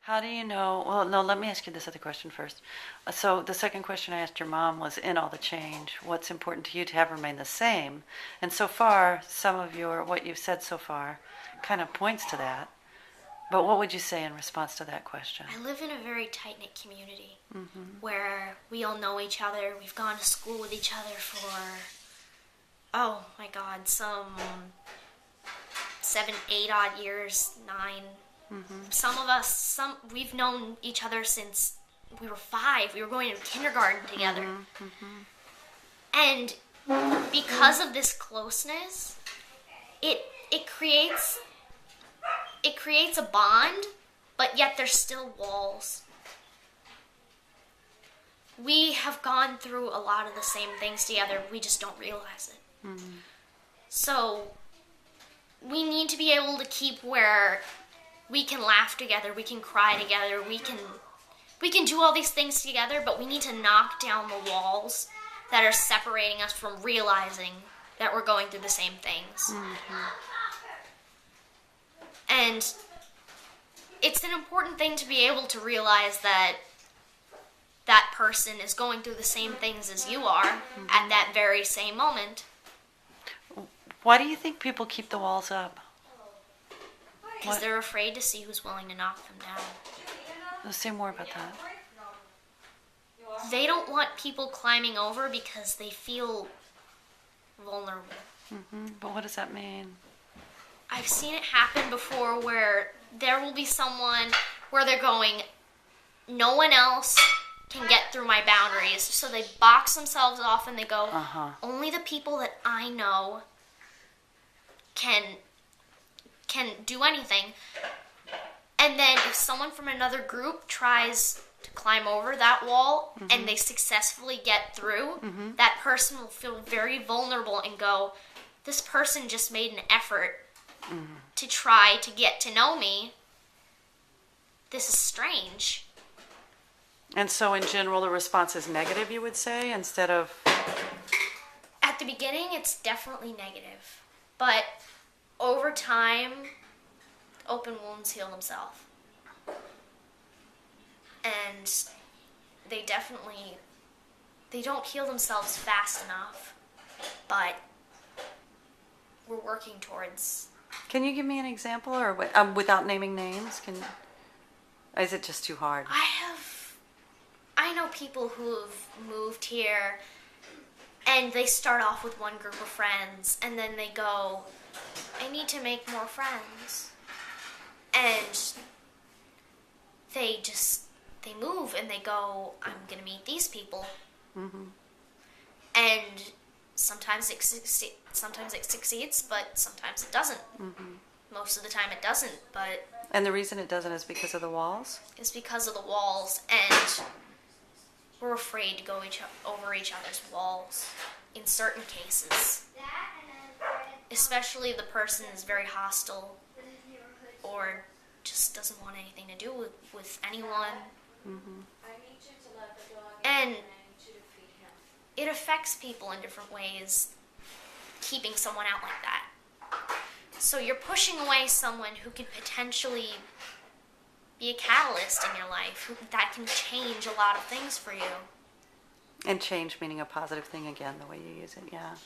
How do you know? Well, no, let me ask you this other question first. So the second question I asked your mom was, in all the change, what's important to you to have remain the same? And so far, some of what you've said so far kind of points to that. But what would you say in response to that question? I live in a very tight-knit community where we all know each other. We've gone to school with each other for, oh my God, some 7, 8 odd years, 9. Some of us, we've known each other since we were 5. We were going to kindergarten together. And because of this closeness, it creates a bond, but yet there's still walls. We have gone through a lot of the same things together. We just don't realize it. So we need to be able to keep where we can laugh together, we can cry together, we can do all these things together, but we need to knock down the walls that are separating us from realizing that we're going through the same things. And it's an important thing to be able to realize that that person is going through the same things as you are at that very same moment. Why do you think people keep the walls up? Because they're afraid to see who's willing to knock them down. Let's say more about that. They don't want people climbing over because they feel vulnerable. But what does that mean? I've seen it happen before where there will be someone where they're going, no one else can get through my boundaries. So they box themselves off and they go, only the people that I know can do anything. And then if someone from another group tries to climb over that wall and they successfully get through, that person will feel very vulnerable and go, this person just made an effort to try to get to know me. This is strange. And so in general the response is negative, you would say, instead of... At the beginning it's definitely negative. But over time, open wounds heal themselves. And they don't heal themselves fast enough, but we're working towards... Can you give me an example, or without naming names? Is it just too hard? I know people who have moved here, and they start off with one group of friends, and then they go, I need to make more friends. And they move and they go, I'm going to meet these people. And sometimes it succeeds, but sometimes it doesn't. Most of the time it doesn't, but... And the reason it doesn't is because of the walls? It's because of the walls, and we're afraid to go over each other's walls in certain cases. Especially if the person is very hostile or just doesn't want anything to do with anyone. And it affects people in different ways, keeping someone out like that. So you're pushing away someone who could potentially be a catalyst in your life, that can change a lot of things for you. And change meaning a positive thing again, the way you use it, yeah.